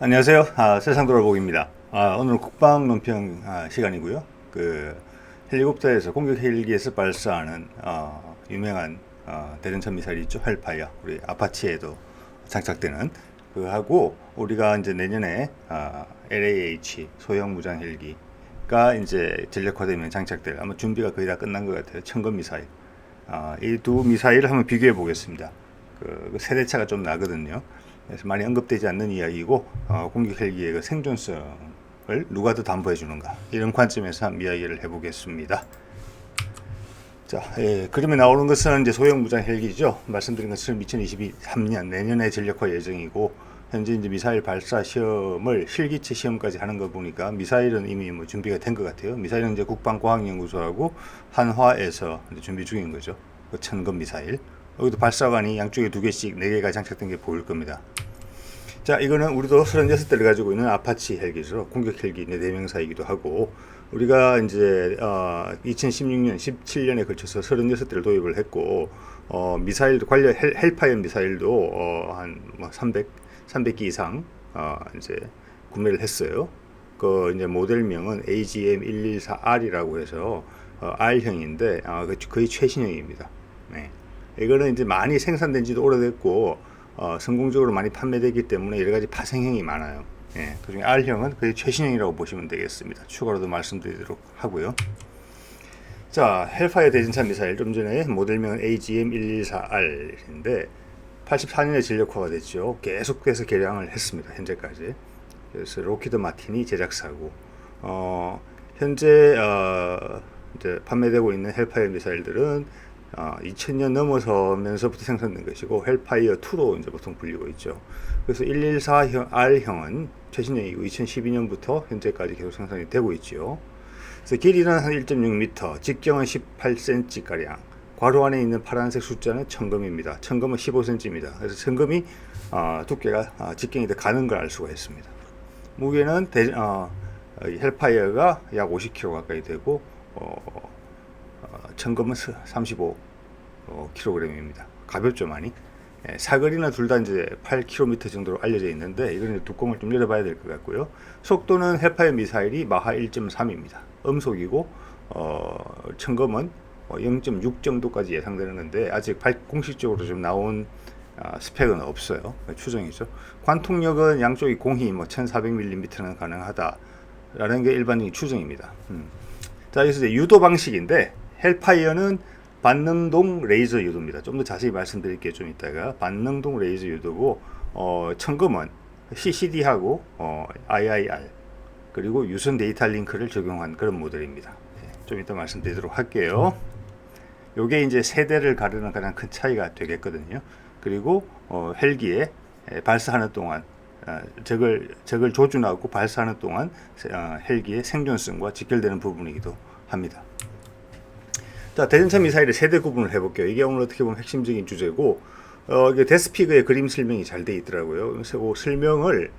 안녕하세요. 세상 돌아보기입니다. 오늘 국방 논평 시간이고요. 헬리콥터에서 공격 헬기에서 발사하는 유명한 대전차 미사일 있죠. 헬파이어. 우리 아파치에도 장착되는 그하고 우리가 이제 내년에 LAH 소형 무장 헬기가 이제 전력화되면 장착될 아마 준비가 거의 다 끝난 것 같아요. 천건 미사일. 이 두 미사일을 한번 비교해 보겠습니다. 그 세대차가 좀 나거든요. 그래서 많이 언급되지 않는 이야기고 공격 헬기의 그 생존성을 누가 더 담보해 주는가 이런 관점에서 한번 이야기를 해보겠습니다. 자, 그림에 나오는 것은 이제 소형 무장 헬기죠. 말씀드린 것처럼 2023년 내년에 전력화 예정이고 현재 이제 미사일 발사 시험을 실기체 시험까지 하는 거 보니까 미사일은 이미 뭐 준비가 된 것 같아요. 미사일은 이제 국방과학연구소하고 한화에서 이제 준비 중인 거죠. 그 천건 미사일. 여기도 발사관이 양쪽에 2개씩 4개가 장착된 게 보일 겁니다. 자, 이거는 우리도 36대를 가지고 있는 아파치 헬기죠. 공격 헬기 대명사이기도 하고, 우리가 이제 2016년, 17년에 걸쳐서 36대를 도입을 했고, 미사일도 관련 헬파이어 미사일도 한 300기 이상 이제 구매를 했어요. 그 이제 모델명은 AGM-114R이라고 해서 R형인데 거의 최신형입니다. 네. 이거는 이제 많이 생산된 지도 오래됐고 성공적으로 많이 판매되기 때문에 여러 가지 파생형이 많아요. 예, 그중에 R형은 거의 최신형이라고 보시면 되겠습니다. 추가로도 말씀드리도록 하고요. 자, 헬파이어 대전차 미사일 좀 전에 모델명은 AGM-114R인데 84년에 전력화가 됐죠. 계속해서 개량을 했습니다. 현재까지. 그래서 로키드 마틴이 제작사고 현재 이제 판매되고 있는 헬파이어 미사일들은 2000년 넘어서면서부터 생산된 것이고 헬파이어 2로 이제 보통 불리고 있죠. 그래서 114형 R형은 최신형이고 2012년부터 현재까지 계속 생산이 되고 있죠. 그래서 길이는 한 1.6m, 직경은 18cm 가량. 괄호 안에 있는 파란색 숫자는 천금입니다. 천금은 15cm입니다. 그래서 천금이 두께가 직경이 더 가는 걸 알 수가 있습니다. 무게는 헬파이어가 약 50kg 가까이 되고 천금은 35kg입니다. 가볍죠 많이. 사거리는 둘 다 이제 8km 정도로 알려져 있는데 이거는 뚜껑을 좀 열어봐야 될 것 같고요. 속도는 헬파이어 미사일이 마하 1.3입니다. 음속이고 천금은 0.6 정도까지 예상되는 건데 아직 공식적으로 좀 나온 스펙은 없어요. 추정이죠. 관통력은 양쪽이 공히 1400mm는 가능하다라는 게 일반적인 추정입니다. 자, 여기서 이제 유도 방식인데 헬파이어는 반능동 레이저 유도입니다. 좀 더 자세히 말씀드릴게요. 좀 이따가. 반능동 레이저 유도고 천금은 CCD하고 IIR 그리고 유선 데이터 링크를 적용한 그런 모델입니다. 좀 이따 말씀드리도록 할게요. 요게 이제 세대를 가르는 가장 큰 차이가 되겠거든요. 그리고 헬기에 발사하는 동안 적을 조준하고 발사하는 동안 헬기의 생존성과 직결되는 부분이기도 합니다. 자, 대전차 미사일의 세대 구분을 해볼게요. 이게 오늘 어떻게 보면 핵심적인 주제고, 이게 데스피그의 그림 설명이 잘 돼 있더라고요. 그래서 그 설명을,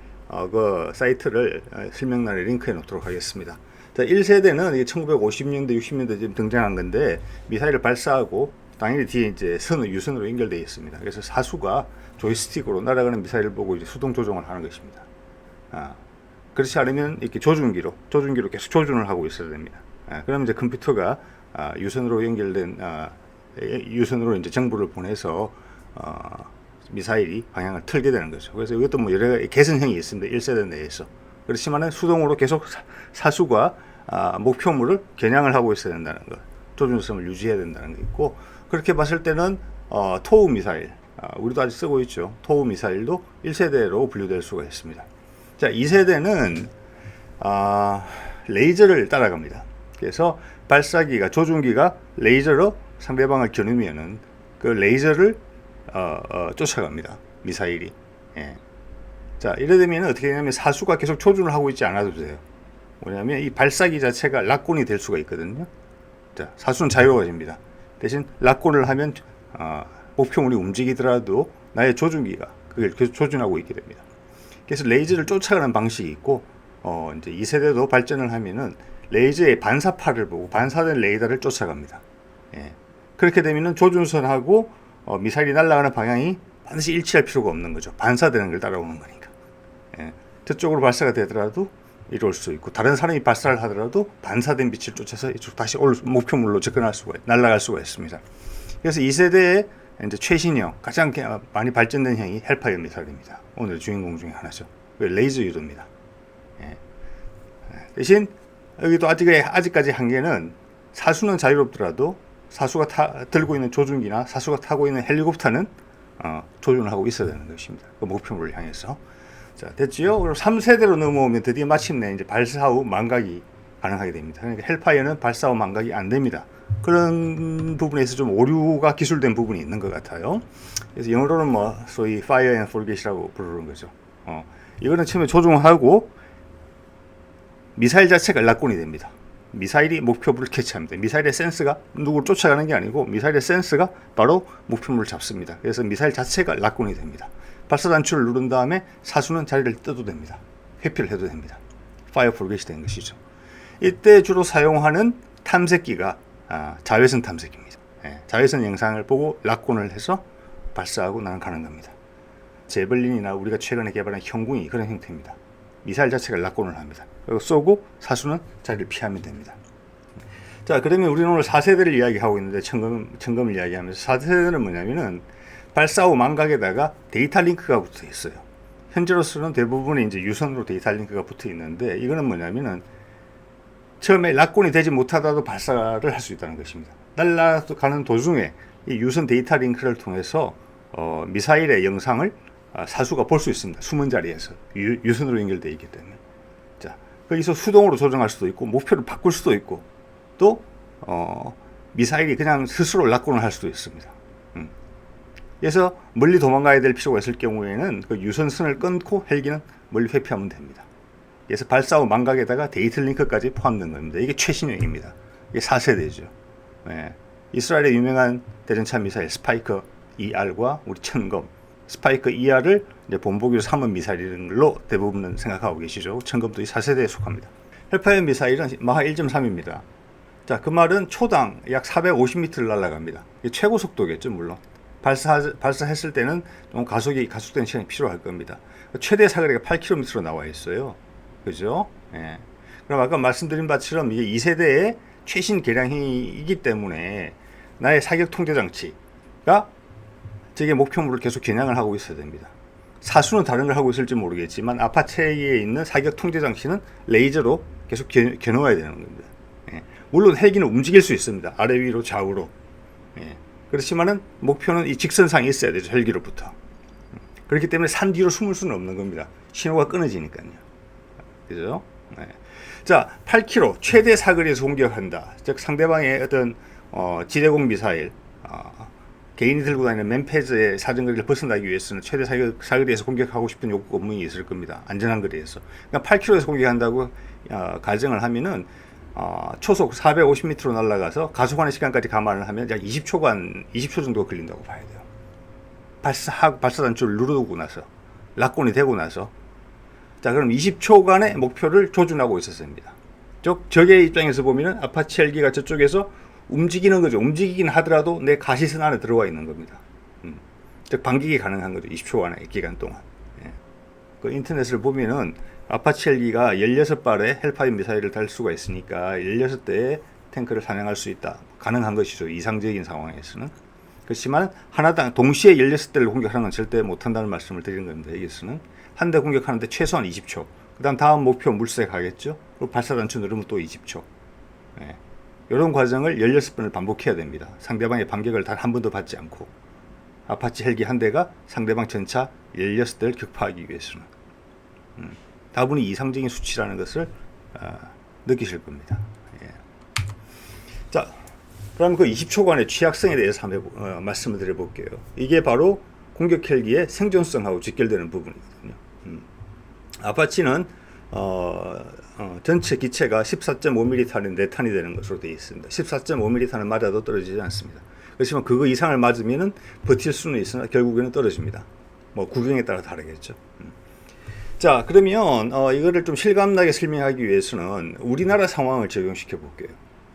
그 사이트를 설명란에 링크해 놓도록 하겠습니다. 자, 1세대는 이게 1950년대, 60년대 등장한 건데, 미사일을 발사하고, 당연히 뒤에 이제 유선으로 연결되어 있습니다. 그래서 사수가 조이스틱으로 날아가는 미사일을 보고 이제 수동 조종을 하는 것입니다. 그렇지 않으면 이렇게 조준기로 계속 조준을 하고 있어야 됩니다. 그럼 이제 컴퓨터가 유선으로 연결된 유선으로 이제 정보를 보내서 미사일이 방향을 틀게 되는 거죠. 그래서 이것도 뭐 여러 가지 개선형이 있습니다. 1세대 내에서. 그렇지만은 수동으로 계속 사수가 목표물을 겨냥을 하고 있어야 된다는 것, 조준성을 유지해야 된다는 게 있고, 그렇게 봤을 때는 토우 미사일, 우리도 아직 쓰고 있죠. 토우 미사일도 1세대로 분류될 수가 있습니다. 자, 2세대는 레이저를 따라갑니다. 그래서 발사기가 조준기가 레이저로 상대방을 겨누면은 그 레이저를 쫓아갑니다. 미사일이. 예. 자, 이래 되면 어떻게 되냐면 사수가 계속 조준을 하고 있지 않아도 돼요. 뭐냐면 이 발사기 자체가 락곤이 될 수가 있거든요. 자, 사수는 자유로워집니다. 대신 락곤을 하면 목표물이 움직이더라도 나의 조준기가 그걸 계속 조준하고 있게 됩니다. 그래서 레이저를 쫓아가는 방식이 있고 이제 2세대도 발전을 하면은 레이저의 반사파를 보고 반사된 레이더를 쫓아갑니다. 예. 그렇게 되면은 조준선하고 미사일이 날아가는 방향이 반드시 일치할 필요가 없는 거죠. 반사되는 걸 따라오는 거니까. 예. 저쪽으로 발사가 되더라도 이럴 수 있고, 다른 사람이 발사를 하더라도 반사된 빛을 쫓아서 이쪽 다시 목표물로 접근할 수가, 날아갈 수가 있습니다. 그래서 2세대의 이제 최신형, 가장 많이 발전된 형이 헬파이어 미사일입니다. 오늘 주인공 중에 하나죠. 레이저 유도입니다. 예. 대신 여기도 아직까지 한계는, 사수는 자유롭더라도 사수가 들고 있는 조준기나 사수가 타고 있는 헬리콥터는 조준을 하고 있어야 되는 것입니다. 그 목표물을 향해서. 자, 됐지요? 그럼 3세대로 넘어오면 드디어 마침내 이제 발사 후 망각이 가능하게 됩니다. 그러니까 헬파이어는 발사 후 망각이 안 됩니다. 그런 부분에서 좀 오류가 기술된 부분이 있는 것 같아요. 그래서 영어로는 뭐 소위 fire and forget이라고 부르는 거죠. 이거는 처음에 조종하고 미사일 자체가 라콘이 됩니다. 미사일이 목표물을 캐치합니다. 미사일의 센스가 누구를 쫓아가는 게 아니고 미사일의 센스가 바로 목표물을 잡습니다. 그래서 미사일 자체가 라콘이 됩니다. 발사 단추를 누른 다음에 사수는 자리를 떠도 됩니다. 회피를 해도 됩니다. fire forget이 된 것이죠. 이때 주로 사용하는 탐색기가 자외선 탐색기입니다. 예, 자외선 영상을 보고 라콘을 해서 발사하고 나는 가는 겁니다. 제블린이나 우리가 최근에 개발한 형궁이 그런 형태입니다. 미사일 자체가 라콘을 합니다. 그리고 쏘고 사수는 자리를 피하면 됩니다. 자, 그러면 우리는 오늘 4세대를 이야기하고 있는데, 청검을 이야기하면서 4세대는 뭐냐면은 발사 후 망각에다가 데이터 링크가 붙어 있어요. 현재로서는 대부분이 이제 유선으로 데이터 링크가 붙어 있는데, 이거는 뭐냐면은 처음에 라콘이 되지 못하다도 발사를 할 수 있다는 것입니다. 날아가는 도중에 이 유선 데이터 링크를 통해서 미사일의 영상을 사수가 볼 수 있습니다. 숨은 자리에서 유선으로 연결되어 있기 때문에. 자, 거기서 수동으로 조정할 수도 있고 목표를 바꿀 수도 있고, 또 미사일이 그냥 스스로 라콘을 할 수도 있습니다. 그래서 멀리 도망가야 될 필요가 있을 경우에는 그 유선선을 끊고 헬기는 멀리 회피하면 됩니다. 그래서 발사 후 망각에다가 데이터 링크까지 포함된 겁니다. 이게 최신형입니다. 이게 4세대죠. 네. 이스라엘의 유명한 대전차 미사일 스파이크 ER과 우리 천검, 스파이크 ER을 이제 본보기로 삼은 미사일인 걸로 대부분은 생각하고 계시죠. 천검도 이 4세대에 속합니다. 헬파이어 미사일은 마하 1.3입니다. 자, 그 말은 초당 약 450m를 날아갑니다. 이게 최고 속도겠죠, 물론. 발사했을 때는 좀 가속된 시간이 필요할 겁니다. 최대 사거리가 8km로 나와 있어요. 그죠? 예. 그럼 아까 말씀드린 바처럼 이게 2세대의 최신 개량이기 때문에 나의 사격 통제 장치가 저게 목표물을 계속 겨냥을 하고 있어야 됩니다. 사수는 다른 걸 하고 있을지 모르겠지만 아파체에 있는 사격 통제 장치는 레이저로 계속 겨누어야 되는 겁니다. 예. 물론 헬기는 움직일 수 있습니다. 아래 위로 좌우로. 예. 그렇지만은 목표는 이 직선상에 있어야 되죠. 헬기로부터. 그렇기 때문에 산 뒤로 숨을 수는 없는 겁니다. 신호가 끊어지니까요. 그죠? 네. 자, 8km 최대 사거리에서 공격한다. 즉 상대방의 어떤 지대공 미사일, 개인이 들고 다니는 맨패즈의 사정거리를 벗어나기 위해서는 최대 사거리에서 공격하고 싶은 욕구 본능이 있을 겁니다. 안전한 거리에서. 그러니까 8km에서 공격한다고 가정을 하면은 초속 450m로 날아가서 가속하는 시간까지 감안을 하면 약 20초 정도 걸린다고 봐야 돼요. 발사 단추를 누르고 나서, 라콘이 되고 나서. 자, 그럼 20초간의 목표를 조준하고 있었습니다. 적의 입장에서 보면은 아파치 헬기가 저쪽에서 움직이는 거죠. 움직이긴 하더라도 내 가시선 안에 들어와 있는 겁니다. 즉 반격이 가능한 거죠. 20초간의 기간 동안. 예. 그 인터넷을 보면은 아파치 헬기가 16발의 헬파이어 미사일을 달 수가 있으니까 16대의 탱크를 사냥할 수 있다. 가능한 것이죠. 이상적인 상황에서는. 그렇지만 하나당 동시에 16대를 공격하는 건 절대 못한다는 말씀을 드리는 겁니다. 여기서는 한 대 공격하는데 최소한 20초. 그다음 다음 목표 물색 하겠죠. 그리고 발사 단추 누르면 또 20초. 예. 이런 과정을 16번을 반복해야 됩니다. 상대방의 반격을 단 한 번도 받지 않고. 아파치 헬기 한 대가 상대방 전차 16대를 격파하기 위해서는. 다분히 이상적인 수치라는 것을 느끼실 겁니다. 예. 자, 그럼 그 20초간의 취약성에 대해서 한번 말씀을 드려볼게요. 이게 바로 공격 헬기의 생존성하고 직결되는 부분이거든요. 아파치는 전체 기체가 14.5mm 탄인 4탄이 되는 것으로 되어 있습니다. 14.5mm 탄을 맞아도 떨어지지 않습니다. 그렇지만 그거 이상을 맞으면은 버틸 수는 있으나 결국에는 떨어집니다. 뭐 구경에 따라 다르겠죠. 자, 그러면 이거를 좀 실감나게 설명하기 위해서는 우리나라 상황을 적용시켜 볼게요.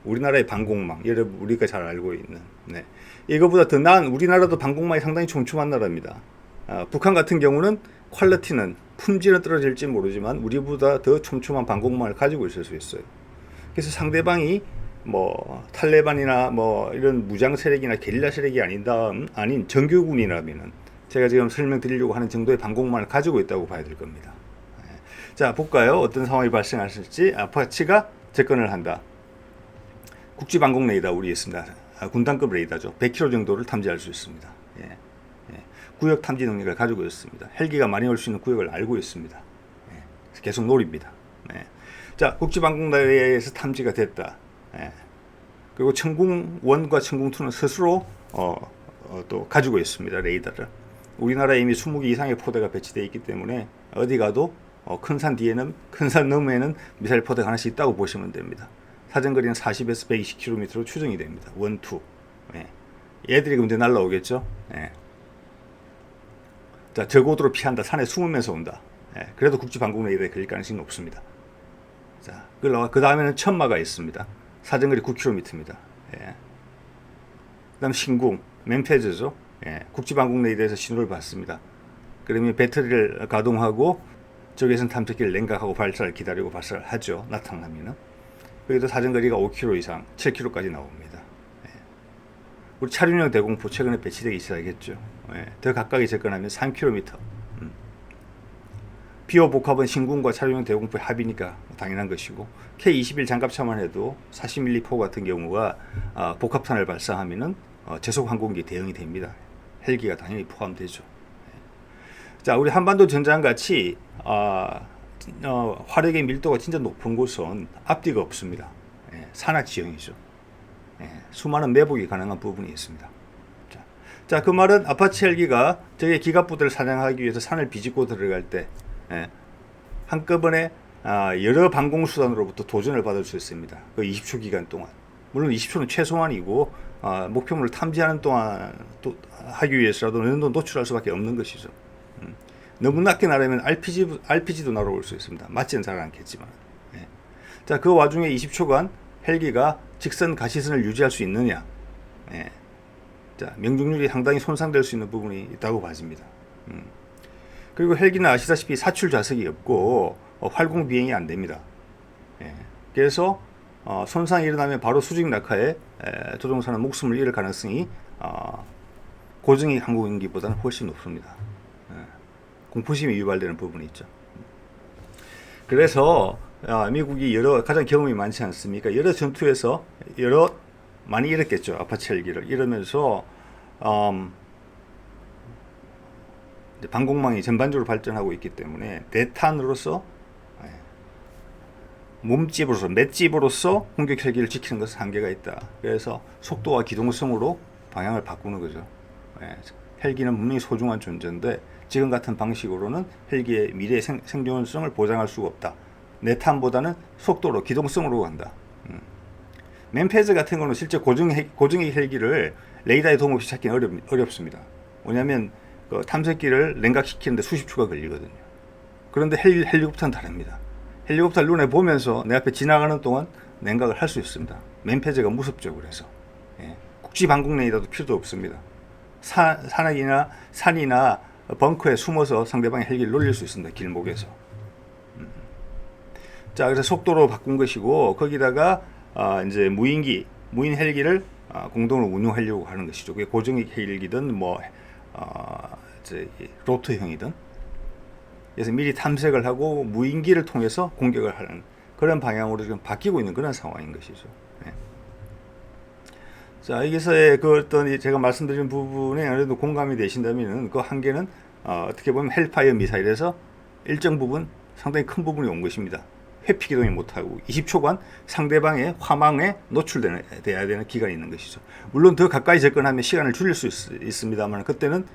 우리나라의 방공망, 여러분 우리가 잘 알고 있는. 네. 이거보다 더 나은, 우리나라도 방공망이 상당히 촘촘한 나라입니다. 북한 같은 경우는 퀄리티는 품질은 떨어질지 모르지만 우리보다 더 촘촘한 방공망을 가지고 있을 수 있어요. 그래서 상대방이 뭐 탈레반이나 뭐 이런 무장 세력이나 게릴라 세력이 아닌 정규군이라면은 제가 지금 설명드리려고 하는 정도의 방공망을 가지고 있다고 봐야 될 겁니다. 자, 볼까요? 어떤 상황이 발생했을지. 아파치가 접근을 한다. 국지 방공 레이더 우리 있습니다. 군단급 레이더죠. 100km 정도를 탐지할 수 있습니다. 구역 탐지 능력을 가지고 있습니다. 헬기가 많이 올 수 있는 구역을 알고 있습니다. 계속 노립니다. 자, 국지 방공 레이더에서 탐지가 됐다. 그리고 천궁1과 천궁2는 스스로 또 가지고 있습니다. 레이더를. 우리나라에 이미 20개 이상의 포대가 배치되어 있기 때문에 어디 가도 큰 산 뒤에는, 큰 산 너머에는 미사일 포대가 하나씩 있다고 보시면 됩니다. 사정거리는 40에서 120km로 추정이 됩니다. 1, 2. 얘들이 근데 날라오겠죠. 자, 저고도로 피한다. 산에 숨으면서 온다. 그래도 국지 방공 레이더에 걸릴 가능성이 높습니다. 자, 그 다음에는 천마가 있습니다. 사정거리 9km입니다. 그 다음 신궁, 멤페즈죠. 국지 방공 레이더에서 신호를 받습니다. 그러면 배터리를 가동하고 저기에서는 탐색기를 냉각하고 발사를 기다리고 발사를 하죠. 나타나면은. 여기도 사정거리가 5km 이상, 7km까지 나옵니다. 우리 차륜형 대공포 최근에 배치되기 시작했죠. 더 가까이 접근하면 3km. 비호 복합은 신궁과 차륜형 대공포의 합이니까 당연한 것이고, K-21 장갑차만 해도 40mm 포 같은 경우가 복합탄을 발사하면은 제속 항공기 대응이 됩니다. 헬기가 당연히 포함되죠. 자, 우리 한반도 전장 같이 화력의 밀도가 진짜 높은 곳은 앞뒤가 없습니다. 산악 지형이죠. 수많은 매복이 가능한 부분이 있습니다. 자, 그 말은 아파치 헬기가 저게 기갑부대를 사냥하기 위해서 산을 비집고 들어갈 때 한꺼번에 여러 방공수단으로부터 도전을 받을 수 있습니다. 그 20초 기간 동안. 물론 20초는 최소한이고 목표물을 탐지하는 동안 하기 위해서라도 어느 정도 노출할 수밖에 없는 것이죠. 너무 낮게 날으면 RPG도 날아올 수 있습니다. 맞지는 잘 않겠지만. 자, 그 와중에 20초간 헬기가 직선 가시선을 유지할 수 있느냐. 자, 명중률이 상당히 손상될 수 있는 부분이 있다고 봐집니다. 그리고 헬기는 아시다시피 사출 좌석이 없고 활공 비행이 안 됩니다. 그래서 손상이 일어나면 바로 수직 낙하에 조종사는 목숨을 잃을 가능성이 고정익 항공기보다는 훨씬 높습니다. 공포심이 유발되는 부분이 있죠. 그래서 미국이 가장 경험이 많지 않습니까? 여러 전투에서 많이 잃었겠죠. 아파치 헬기를 잃으면서 방공망이 전반적으로 발전하고 있기 때문에 대탄으로서 맷집으로서 공격 헬기를 지키는 것은 한계가 있다. 그래서 속도와 기동성으로 방향을 바꾸는 거죠. 헬기는 분명히 소중한 존재인데 지금 같은 방식으로는 헬기의 미래 생존성을 보장할 수가 없다. 내탄보다는 속도로 기동성으로 간다. 멤페즈 같은 거는 실제 고정익 헬기를 레이더의 도움 없이 찾기는 어렵습니다. 왜냐하면 그 탐색기를 냉각시키는데 수십 초가 걸리거든요. 그런데 헬리콥터는 다릅니다. 헬리콥터를 눈에 보면서 내 앞에 지나가는 동안 냉각을 할 수 있습니다. 멤페즈가 무섭죠. 그래서 국지 방공 레이더도 필요도 없습니다. 산이나 벙커에 숨어서 상대방의 헬기를 놀릴 수 있습니다. 길목에서. 자, 그래서 속도로 바꾼 것이고 거기다가 이제 무인 헬기를 공동으로 운용하려고 하는 것이죠. 그게 고정익 헬기든 이제 로터형이든. 그래서 미리 탐색을 하고 무인기를 통해서 공격을 하는 그런 방향으로 지금 바뀌고 있는 그런 상황인 것이죠. 자, 여기서의 그 어떤 제가 말씀드린 부분에 어느 정도 공감이 되신다면 그 한계는 어떻게 보면 헬파이어 미사일에서 일정 부분 상당히 큰 부분이 온 것입니다. 회피 기동이 못하고 20초간 상대방의 화망에 노출돼야 되는 기간이 있는 것이죠. 물론 더 가까이 접근하면 시간을 줄일 수 있습니다만 그때는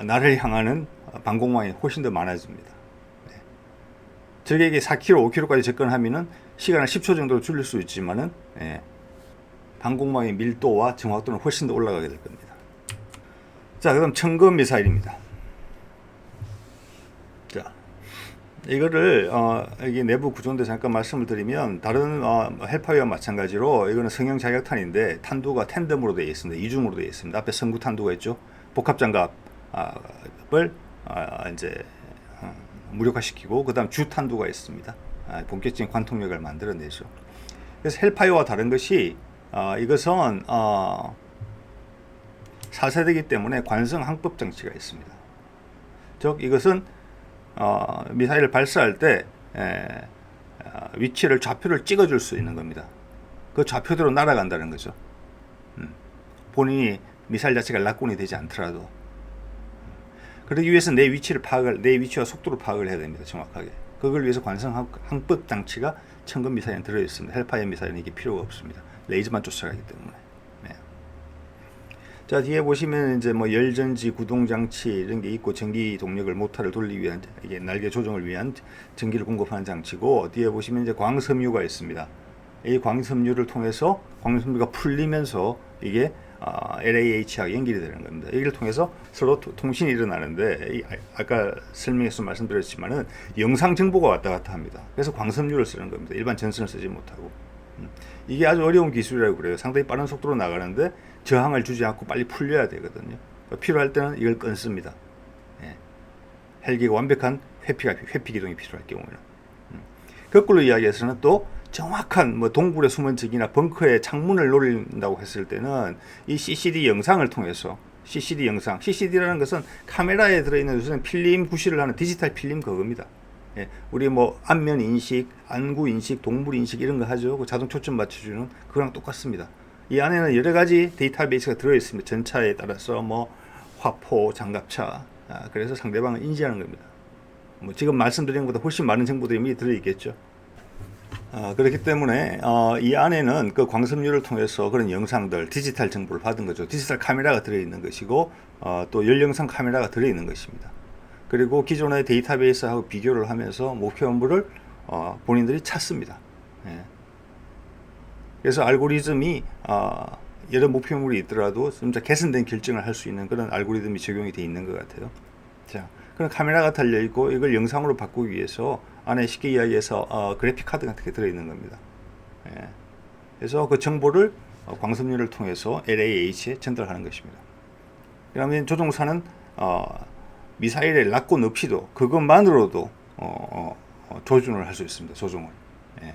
나를 향하는 방공망이 훨씬 더 많아집니다. 적에게 4km, 5km까지 접근하면은 시간을 10초 정도로 줄일 수 있지만은 방공망의 밀도와 정확도는 훨씬 더 올라가게 될 겁니다. 자, 그다음 청검 미사일입니다. 자, 이거를 여기 내부 구조인데 잠깐 말씀을 드리면 다른 헬파이어와 마찬가지로 이거는 성형 자격탄인데 탄두가 텐덤으로 되어 있습니다. 이중으로 되어 있습니다. 앞에 성구 탄두가 있죠. 복합 장갑을 이제 무력화시키고 그다음 주탄두가 있습니다. 본격적인 관통력을 만들어내죠. 그래서 헬파이어와 다른 것이 이것은 4세대이기 때문에 관성 항법 장치가 있습니다. 즉 이것은 미사일을 발사할 때 위치를 좌표를 찍어줄 수 있는 겁니다. 그 좌표대로 날아간다는 거죠. 본인이 미사일 자체가 낙곤이 되지 않더라도. 그러기 위해서 내 위치와 속도를 파악을 해야 됩니다. 정확하게. 그걸 위해서 관성 항법 장치가 천금 미사일에 들어있습니다. 헬파이어 미사일은 이게 필요가 없습니다. 레이저만 쫓아가기 때문에. 네. 자, 뒤에 보시면 이제 뭐 열전지 구동 장치 이런 게 있고 전기 동력을 모터를 돌리기 위한 이게 날개 조정을 위한 전기를 공급하는 장치고, 뒤에 보시면 이제 광섬유가 있습니다. 이 광섬유를 통해서 광섬유가 풀리면서 이게 LAH하고 연결이 되는 겁니다. 여기를 통해서 서로 통신이 일어나는데, 아까 설명에서 말씀드렸지만은 영상 정보가 왔다 갔다 합니다. 그래서 광섬유를 쓰는 겁니다. 일반 전선을 쓰지 못하고. 이게 아주 어려운 기술이라고 그래요. 상당히 빠른 속도로 나가는데 저항을 주지 않고 빨리 풀려야 되거든요. 필요할 때는 이걸 끊습니다. 예. 헬기가 완벽한 회피 기동이 필요할 경우에는. 거꾸로 이야기해서는 또 정확한 뭐 동굴에 숨은 적이나 벙커에 창문을 노린다고 했을 때는 이 CCD 영상을 통해서 CCD 영상, CCD라는 것은 카메라에 들어있는 요새는 필름 구실을 하는 디지털 필름 그겁니다. 예, 우리 뭐 안면 인식, 안구 인식, 동물 인식 이런 거 하죠. 그 자동 초점 맞춰주는 그거랑 똑같습니다. 이 안에는 여러 가지 데이터베이스가 들어있습니다. 전차에 따라서 뭐 화포, 장갑차, 그래서 상대방을 인지하는 겁니다. 뭐 지금 말씀드린 것보다 훨씬 많은 정보들이 미리 들어있겠죠. 그렇기 때문에 이 안에는 그 광섬유를 통해서 그런 영상들, 디지털 정보를 받은 거죠. 디지털 카메라가 들어있는 것이고 또 열영상 카메라가 들어있는 것입니다. 그리고 기존의 데이터베이스하고 비교를 하면서 목표물을 본인들이 찾습니다. 예. 그래서 알고리즘이 여러 목표물이 있더라도 좀 더 개선된 결정을 할 수 있는 그런 알고리즘이 적용이 되어 있는 것 같아요. 자, 그런 카메라가 달려 있고 이걸 영상으로 바꾸기 위해서 안에 쉽게 이야기해서 그래픽 카드 같은 게 들어있는 겁니다. 예. 그래서 그 정보를 광섬유를 통해서 LAH에 전달하는 것입니다. 그러면 조종사는 미사일의 낙곤 없이도 그것만으로도 조준을 할 수 있습니다. 조종을. 예.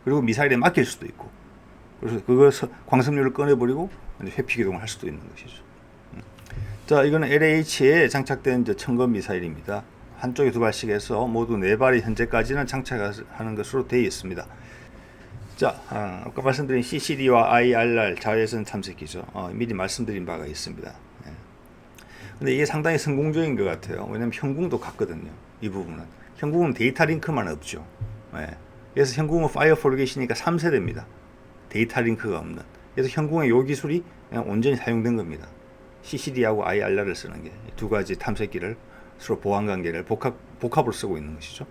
그리고 미사일에 맡길 수도 있고. 그래서 그거 광섬유를 꺼내버리고 회피 기동을 할 수도 있는 것이죠. 자, 이거는 LH에 장착된 이제 천건 미사일입니다. 한쪽에 두 발씩 해서 모두 네 발이 현재까지는 장착하는 것으로 되어 있습니다. 자, 아까 말씀드린 CCD와 IRR 자외선 탐색기죠. 미리 말씀드린 바가 있습니다. 예. 근데 이게 상당히 성공적인 것 같아요. 왜냐면 현궁도 같거든요. 이 부분은. 현궁은 데이터 링크만 없죠. 예. 그래서 현궁은 파이어폴게이시니까 3세대입니다. 데이터 링크가 없는. 그래서 현궁의 이 기술이 그냥 온전히 사용된 겁니다. CCD하고 IRR을 쓰는 게 두 가지 탐색기를 서로 보안 관계를 복합으로 쓰고 있는 것이죠.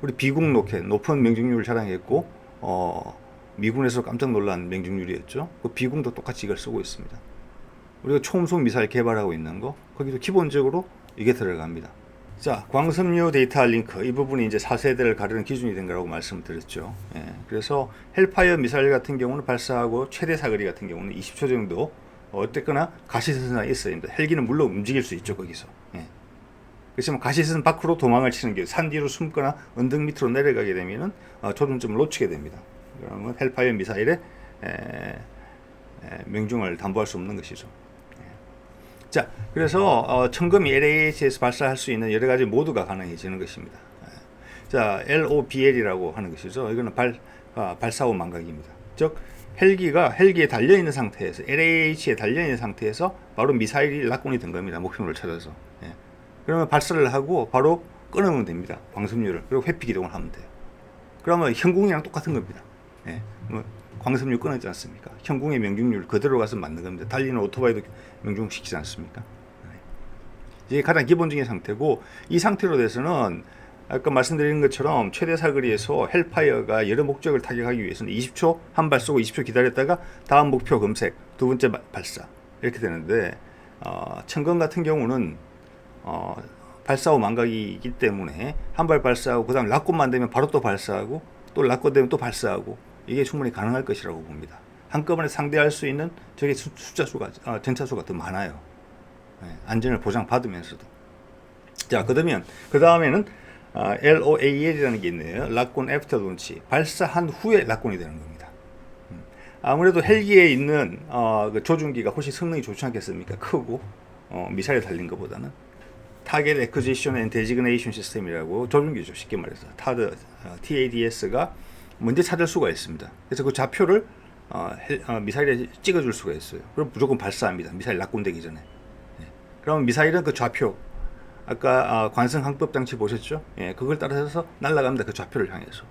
우리 비국 로켓 높은 명중률을 자랑했고 미군에서 깜짝 놀란 명중률이었죠. 그 비공도 똑같이 이걸 쓰고 있습니다. 우리가 초음속 미사일 개발하고 있는 거 거기도 기본적으로 이게 들어갑니다. 자, 광섬유 데이터 링크 이 부분이 이제 4세대를 가르는 기준이 된 거라고 말씀드렸죠. 예, 그래서 헬파이어 미사일 같은 경우는 발사하고 최대 사거리 같은 경우는 20초 정도 어쨌거나 가시선상에 있어야 됩니다. 헬기는 물론 움직일 수 있죠, 거기서. 예. 그렇지만 가시선 밖으로 도망을 치는 게 산 뒤로 숨거나 언덕 밑으로 내려가게 되면은 조준점을 놓치게 됩니다. 그러면 헬파이어 미사일의 명중을 담보할 수 없는 것이죠. 예. 자, 그래서 천금이 LAH에서 발사할 수 있는 여러 가지 모드가 가능해지는 것입니다. 예. 자, LOBL이라고 하는 것이죠. 이거는 발사 후 망각입니다. 즉 헬기에 달려있는 상태에서 LAH에 달려있는 상태에서 바로 미사일이 낙곤이 된 겁니다. 목표물을 찾아서. 예. 그러면 발사를 하고 바로 끊으면 됩니다. 광섬유를. 그리고 회피 기동을 하면 돼요. 그러면 현궁이랑 똑같은 겁니다. 예. 뭐 광섬유 끊었지 않습니까? 현궁의 명중률 그대로 가서 맞는 겁니다. 달리는 오토바이도 명중시키지 않습니까? 예. 이게 가장 기본적인 상태고, 이 상태로 돼서는 아까 말씀드린 것처럼 최대 사거리에서 헬파이어가 여러 목적을 타격하기 위해서는 20초 한 발 쏘고 20초 기다렸다가 다음 목표 검색, 두 번째 발사 이렇게 되는데 천건 같은 경우는 발사 후 망각이기 때문에 한 발 발사하고 그 다음 낙곤만 되면 바로 또 발사하고 또 낙곤되면 또 발사하고 이게 충분히 가능할 것이라고 봅니다. 한꺼번에 상대할 수 있는 저게 전차 수가 더 많아요. 예, 안전을 보장받으면서도. 자, 그 다음에는 LOAL이라는 게 있네요. 락군 애프터 론치. 발사한 후에 락군이 되는 겁니다. 아무래도 헬기에 있는 그 조준기가 훨씬 성능이 좋지 않겠습니까? 크고 미사일에 달린 것보다는. 타겟 애퀴지션 앤 데지그네이션 시스템이라고 조준기죠. 쉽게 말해서 TADS가 먼저 찾을 수가 있습니다. 그래서 그 좌표를 미사일에 찍어줄 수가 있어요. 그럼 무조건 발사합니다. 미사일 낙군되기 전에. 그러면 미사일은 그 좌표, 아까 관성 항법 장치 보셨죠? 예, 그걸 따라서 날아갑니다. 그 좌표를 향해서.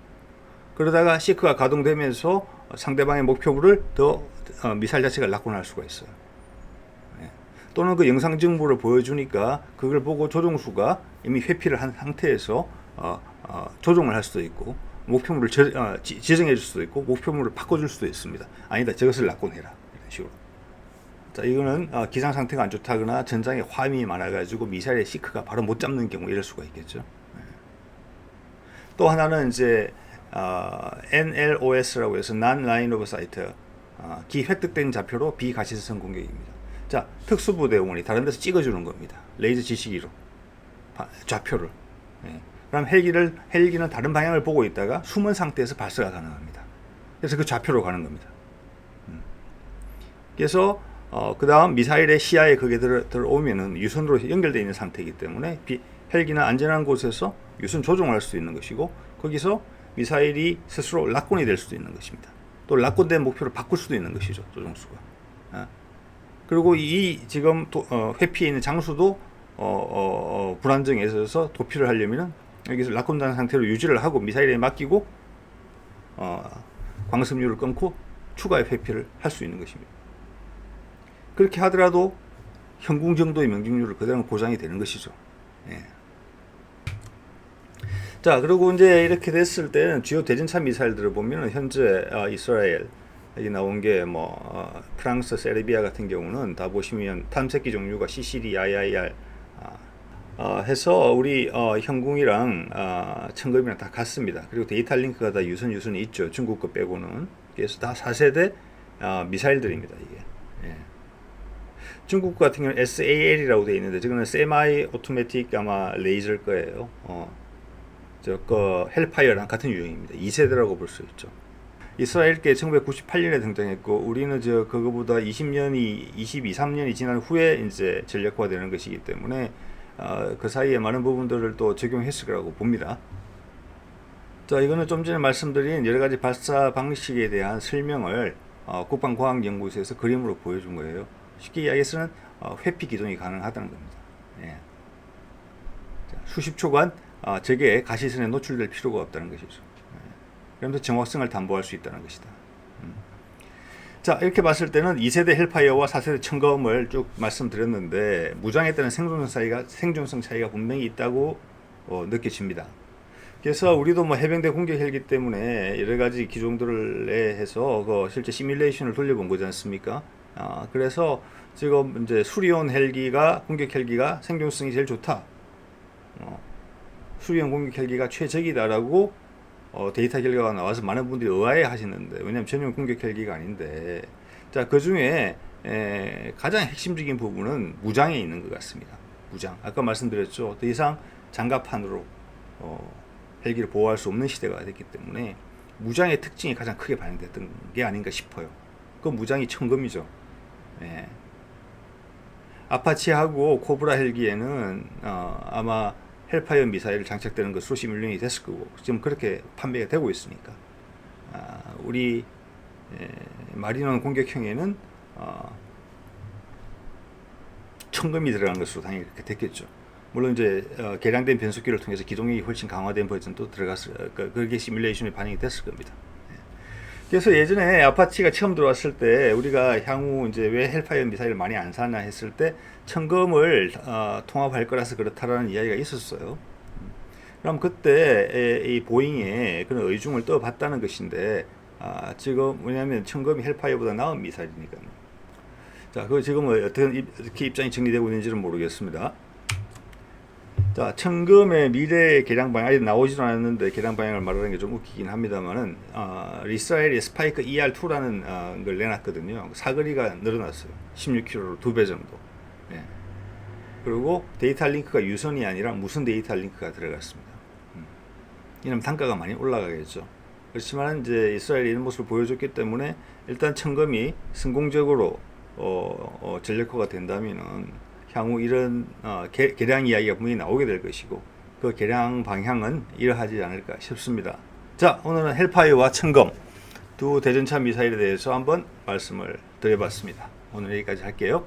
그러다가 시크가 가동되면서 상대방의 목표물을 더 미사일 자체가 낙군할 수가 있어요. 예. 또는 그 영상 정보를 보여주니까 그걸 보고 조종수가 이미 회피를 한 상태에서 조종을 할 수도 있고 목표물을 지정해 줄 수도 있고 목표물을 바꿔줄 수도 있습니다. 아니다, 저것을 낙군해라, 이런 식으로. 자, 이거는 기상 상태가 안 좋다거나 전장에 화염이 많아가지고 미사일의 시크가 바로 못 잡는 경우 이럴 수가 있겠죠. 네. 또 하나는 이제 NLOS라고 해서 Non-Line of Sight, 기획득된 좌표로 비가시성 공격입니다. 자, 특수부대원이 다른 데서 찍어주는 겁니다. 레이저 지시기로 좌표를. 네. 그럼 헬기는 다른 방향을 보고 있다가 숨은 상태에서 발사가 가능합니다. 그래서 그 좌표로 가는 겁니다. 그래서 그 다음 미사일의 시야에 그게 들어오면은 유선으로 연결되어 있는 상태이기 때문에 헬기는 안전한 곳에서 유선 조종할 수 있는 것이고 거기서 미사일이 스스로 낙군이 될 수도 있는 것입니다. 또 낙군된 목표를 바꿀 수도 있는 것이죠, 조종수가. 그리고 이 지금 회피해 있는 장소도 불안정해서 도피를 하려면은 여기서 낙군된 상태로 유지를 하고 미사일에 맡기고 광섬유를 끊고 추가의 회피를 할 수 있는 것입니다. 그렇게 하더라도 현궁 정도의 명중률을 그대로 보장이 되는 것이죠. 예. 자, 그리고 이제 이렇게 됐을 때는 주요 대전차 미사일들을 보면 현재 이스라엘 여기 나온 게 프랑스, 세르비아 같은 경우는 다 보시면 탐색기 종류가 CCD, IIR 해서 우리 현궁이랑 청금이랑 다 같습니다. 그리고 데이터 링크가 다 유선이 있죠. 중국 거 빼고는. 그래서 다 4세대 미사일들입니다. 이게. 예. 중국 같은 경우는 SAL이라고 되어 있는데 저거는 세마이 오토매틱 아마 레이저일 거예요. 헬파이어랑 같은 유형입니다. 2세대라고 볼 수 있죠. 이스라엘께 1998년에 등장했고 우리는 그거보다 22, 23년이 지난 후에 이제 전력화되는 것이기 때문에 그 사이에 많은 부분들을 또 적용했을 거라고 봅니다. 자, 이거는 좀 전에 말씀드린 여러 가지 발사 방식에 대한 설명을 국방과학연구소에서 그림으로 보여준 거예요. 쉽게 이야기해서는 회피 기동이 가능하다는 겁니다. 예. 자, 수십 초간 적의 가시선에 노출될 필요가 없다는 것이죠. 그러면서 정확성을 담보할 수 있다는 것이다. 자, 이렇게 봤을 때는 2세대 헬파이어와 4세대 청검을 쭉 말씀드렸는데 무장에 따른 생존성 차이가 분명히 있다고 느껴집니다. 그래서 우리도 해병대 공격 헬기 때문에 여러 가지 기종들을 해서 실제 시뮬레이션을 돌려본 거지 않습니까? 그래서 지금 이제 수리온 공격 헬기가 생존성이 제일 좋다. 수리온 공격 헬기가 최적이다라고 데이터 결과가 나와서 많은 분들이 의아해 하시는데, 왜냐하면 전용 공격 헬기가 아닌데, 자, 그 중에 가장 핵심적인 부분은 무장에 있는 것 같습니다. 무장. 아까 말씀드렸죠. 더 이상 장갑판으로 헬기를 보호할 수 없는 시대가 됐기 때문에 무장의 특징이 가장 크게 반영됐던 게 아닌가 싶어요. 그 무장이 청금이죠. 예. 아파치하고 코브라 헬기에는 아마 헬파이어 미사일을 장착되는 것으로 시뮬링이 됐을 거고 지금 그렇게 판매가 되고 있으니까 우리 마리노 공격형에는 청금이 들어간 것으로 당연히 그렇게 됐겠죠. 물론 이제 개량된 변속기를 통해서 기동력이 훨씬 강화된 버전도 들어갔을, 그게 시뮬레이션에 반영이 됐을 겁니다. 그래서 예전에 아파치가 처음 들어왔을 때 우리가 향후 이제 왜 헬파이어 미사일을 많이 안 사나 했을 때 청금을 통합할 거라서 그렇다라는 이야기가 있었어요. 그럼 그때 이 보잉에 그런 의중을 떠봤다는 것인데 지금 왜냐하면 청금이 헬파이어보다 나은 미사일이니까요. 자, 그 지금 어떻게 입장이 정리되고 있는지는 모르겠습니다. 자, 청금의 미래 개량 방향 아직 나오지도 않았는데 개량 방향을 말하는 게 좀 웃기긴 합니다만은 이스라엘이 스파이크 ER2라는 걸 내놨거든요. 사거리가 늘어났어요. 16km로 2배 정도. 예. 그리고 데이터 링크가 유선이 아니라 무선 데이터 링크가 들어갔습니다. 이러면 단가가 많이 올라가겠죠. 그렇지만 이제 이스라엘이 이런 모습을 보여줬기 때문에 일단 천검이 성공적으로 전력화가 된다면은 향후 이런 개량 이야기가 분명히 나오게 될 것이고 그 개량 방향은 이러하지 않을까 싶습니다. 자, 오늘은 헬파이어와 천검 두 대전차 미사일에 대해서 한번 말씀을 드려봤습니다. 오늘 여기까지 할게요.